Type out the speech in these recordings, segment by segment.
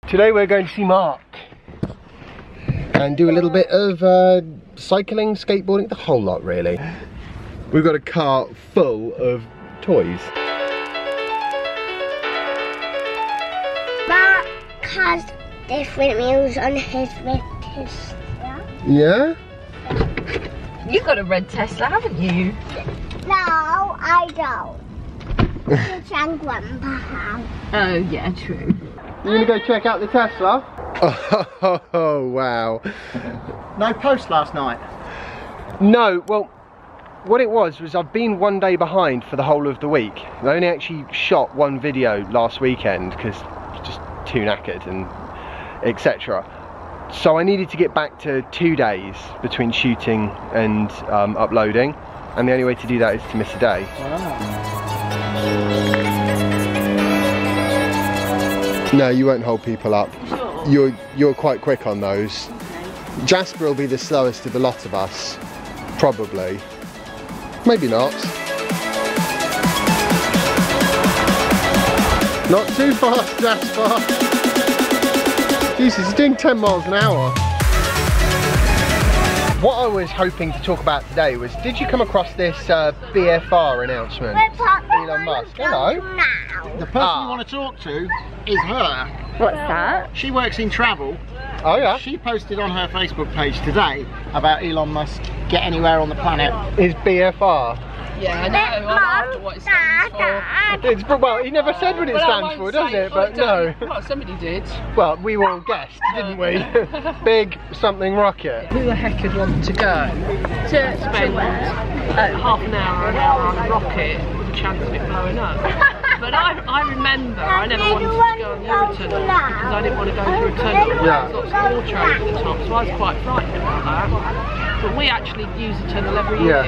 Today we're going to see Mark and do a little bit of cycling, skateboarding, the whole lot really. We've got a car full of toys. Mark has different wheels on his red Tesla. Yeah? You've got a red Tesla, haven't you? No, I don't. It's and Grandpa have. Oh yeah, true. You gonna go check out the Tesla? Oh wow. No post last night? No, well, what it was I've been one day behind for the whole of the week. I only actually shot one video last weekend because I was just too knackered and etc. So I needed to get back to 2 days between shooting and uploading, and the only way to do that is to miss a day. Wow. No, you won't hold people up. Sure. You're quite quick on those. Okay. Jasper will be the slowest of the lot of us, probably. Maybe not. Not too fast, Jasper. Jesus, he's doing 10 miles an hour. What I was hoping to talk about today was, did you come across this BFR announcement? Elon Musk. Hello. The person you want to talk to is her. What's that? She works in travel. Oh yeah. She posted on her Facebook page today about Elon Musk get anywhere on the planet. Is BFR. Yeah, I know. I have to what it stands for. It's, well, he never said what it stands for, does it? But no. Well, somebody did. Well, we all guessed, didn't we? Big something rocket. Who the heck would want to go to spend half an hour on a rocket with a chance of it blowing up? But I remember I never wanted to go on the Eurotunnel because I didn't want to go through a tunnel. Yeah. There was lots of water over the top, so I was quite frightened about that. But we actually use a tunnel every year.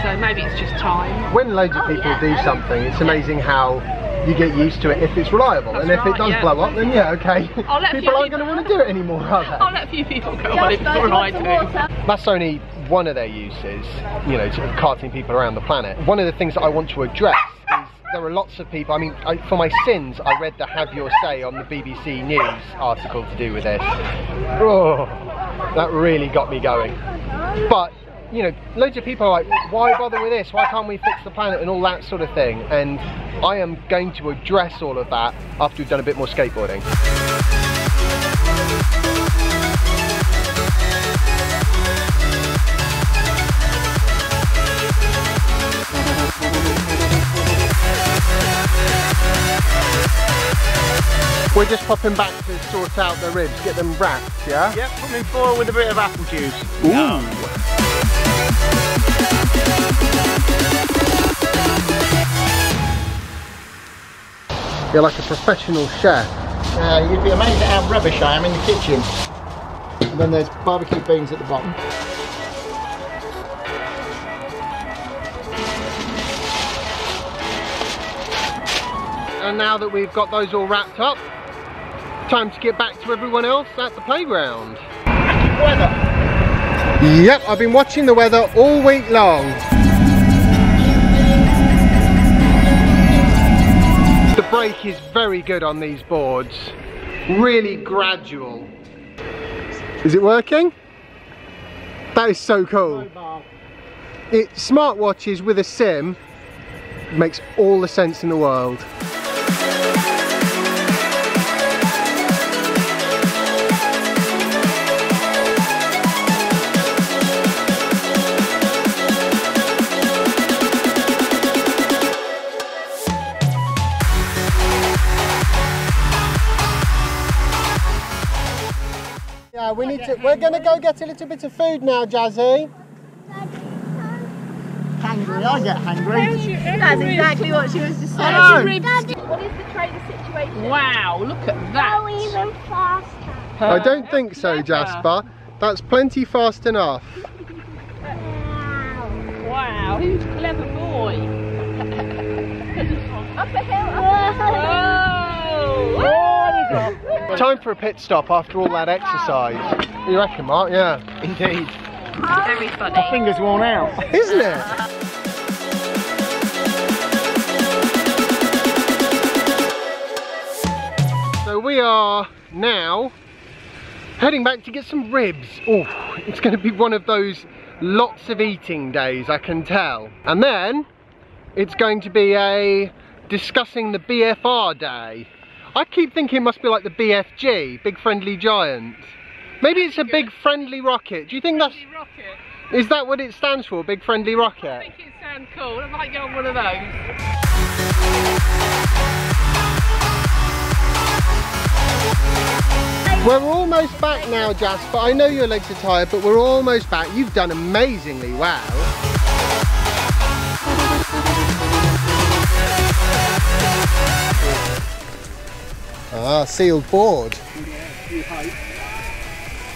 So maybe it's just time. When loads of people do something, it's amazing how you get used to it if it's reliable. That's and if it right, does yeah. blow up, then yeah, okay. I'll let People you aren't going to want to do it anymore, are they? I'll let a few people go on it before I do. That's only one of their uses, you know, sort of carting people around the planet. One of the things that I want to address is there are lots of people, I mean, for my sins, I read the Have Your Say on the BBC News article to do with this. Oh, that really got me going. But, you know, loads of people are like, why bother with this? Why can't we fix the planet and all that sort of thing? And I am going to address all of that after we've done a bit more skateboarding. We're just popping back to sort out the ribs, get them wrapped, yeah? Yep, put them in foil with a bit of apple juice. Ooh. You're like a professional chef. You'd be amazed at how rubbish I am in the kitchen. And then there's barbecue beans at the bottom. And now that we've got those all wrapped up, time to get back to everyone else at the playground. Weather. Yep, I've been watching the weather all week long. The brake is very good on these boards. Really gradual. Is it working? That is so cool. Smartwatches with a sim makes all the sense in the world. Yeah, we're gonna go get a little bit of food now, Jazzy. Hungry, I get hungry. That's exactly what she was just saying. I know. What is the trailer situation? Wow, look at that. Go even faster. I don't think so, Jasper. That's plenty fast enough. Wow, who's a clever boy? Up a hill, Whoa! Time for a pit stop after all that exercise. You reckon, Mark? Yeah. Indeed. Very funny. My finger's worn out. Isn't it? So we we are now heading back to get some ribs. Oh, it's going to be one of those lots of eating days, I can tell. And then it's going to be a discussing the BFR day. I keep thinking it must be like the BFG, Big Friendly Giant. Maybe it's a Big Friendly Rocket. Do you think that's... Rocket. Is that what it stands for, Big Friendly Rocket? I think it sounds cool. I might get on one of those. We're almost back now, Jasper. I know your legs are tired, but we're almost back. You've done amazingly well. Ah, sealed board.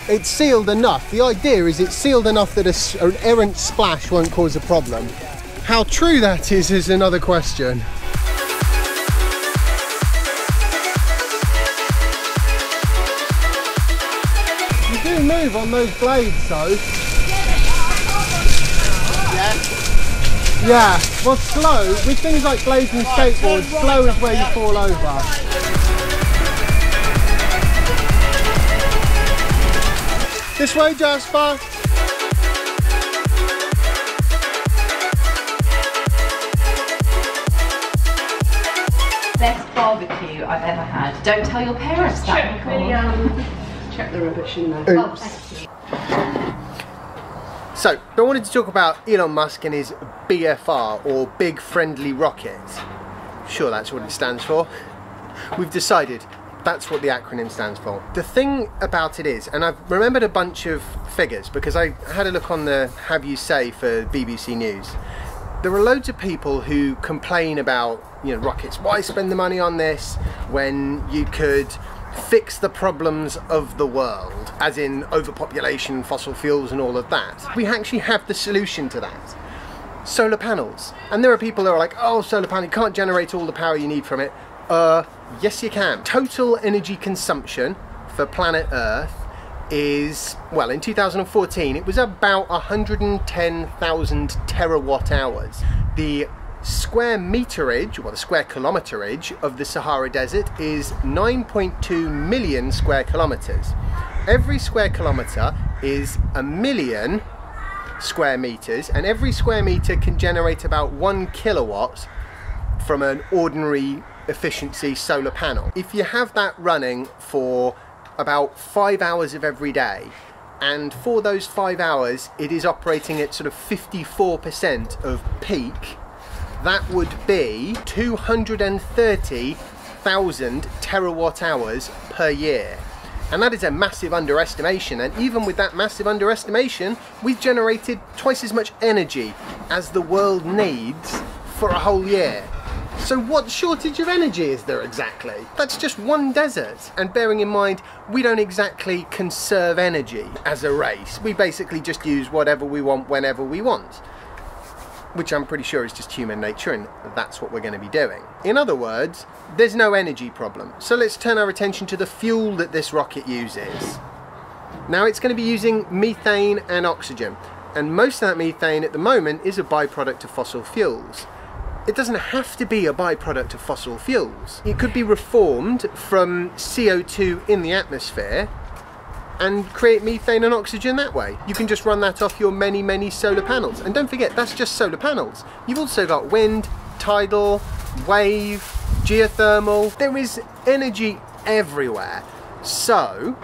It's sealed enough. The idea is it's sealed enough that an errant splash won't cause a problem. How true that is another question. You do move on those blades though. Yeah, well slow, with things like blades and skateboards, slow is where you fall over. This way, Jasper. Best barbecue I've ever had. Don't tell your parents that. Check the rubbish in there. Oh, thank you. So, I wanted to talk about Elon Musk and his BFR, or Big Friendly Rocket. Sure, that's what it stands for. We've decided that's what the acronym stands for. The thing about it is, and I've remembered a bunch of figures because I had a look on the Have You Say for BBC News. There are loads of people who complain about, you know, rockets. Why spend the money on this when you could fix the problems of the world, as in overpopulation, fossil fuels and all of that. We actually have the solution to that. Solar panels. And there are people who are like, oh, solar panel, you can't generate all the power you need from it. Yes you can. Total energy consumption for planet Earth is, well, in 2014 it was about 110,000 terawatt hours. The square meterage, or the square kilometerage of the Sahara Desert is 9.2 million square kilometers. Every square kilometer is 1 million square meters, and every square meter can generate about 1 kilowatt from an ordinary efficiency solar panel. If you have that running for about 5 hours of every day, and for those 5 hours it is operating at sort of 54% of peak, that would be 230,000 terawatt hours per year. And that is a massive underestimation, and even with that massive underestimation, we've generated twice as much energy as the world needs for a whole year. So what shortage of energy is there exactly? That's just one desert. And bearing in mind, we don't exactly conserve energy as a race. We basically just use whatever we want whenever we want, which I'm pretty sure is just human nature, and that's what we're going to be doing. In other words, there's no energy problem. So let's turn our attention to the fuel that this rocket uses. Now it's going to be using methane and oxygen, and most of that methane at the moment is a byproduct of fossil fuels. It doesn't have to be a byproduct of fossil fuels. It could be reformed from CO2 in the atmosphere and create methane and oxygen that way. You can just run that off your many, many solar panels. And don't forget, that's just solar panels. You've also got wind, tidal, wave, geothermal. There is energy everywhere. So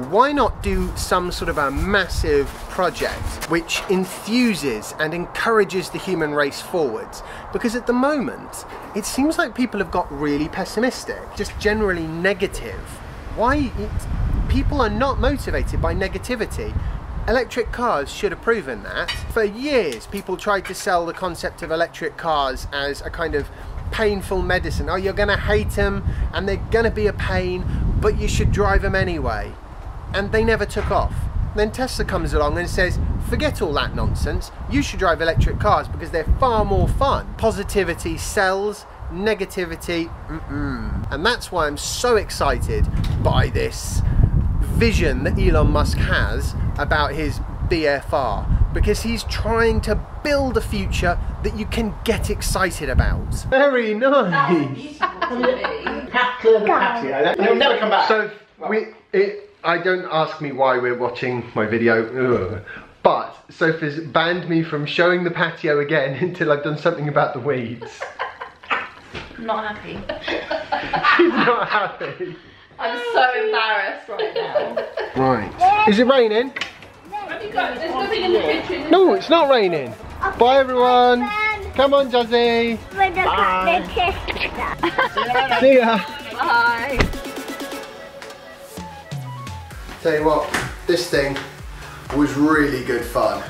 why not do some sort of a massive project which enthuses and encourages the human race forwards? Because at the moment, it seems like people have got really pessimistic, just generally negative. Why? People are not motivated by negativity. Electric cars should have proven that. For years, people tried to sell the concept of electric cars as a kind of painful medicine. Oh, you're gonna hate them and they're gonna be a pain, but you should drive them anyway. And they never took off. Then Tesla comes along and says, forget all that nonsense, you should drive electric cars because they're far more fun. Positivity sells, negativity, And that's why I'm so excited by this vision that Elon Musk has about his BFR, because he's trying to build a future that you can get excited about. Very nice. Have clear the patio. And he'll never come back. So I don't ask me why we're watching my video, but Sophie's banned me from showing the patio again until I've done something about the weeds. I'm not happy. She's not happy. I'm so embarrassed right now. Right. Is it raining? There's nothing in the kitchen. No, it's not raining. Bye everyone. Come on, Jazzy. See ya. Bye. Tell you what, this thing was really good fun.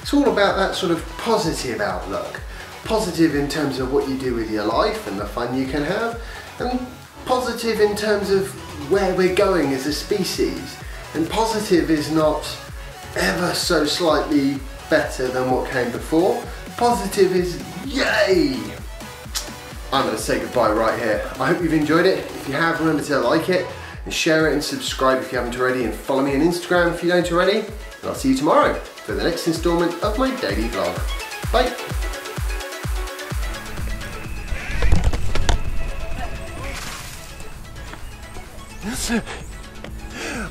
It's all about that sort of positive outlook. Positive in terms of what you do with your life and the fun you can have, and positive in terms of where we're going as a species. And positive is not ever so slightly better than what came before. Positive is yay! I'm going to say goodbye right here. I hope you've enjoyed it. If you have, remember to like it and share it and subscribe if you haven't already, and follow me on Instagram if you don't already. And I'll see you tomorrow for the next instalment of my daily vlog. Bye!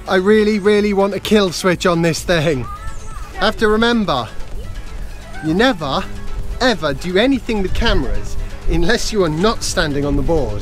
I really want a kill switch on this thing. I have to remember, you never ever do anything with cameras unless you are not standing on the board.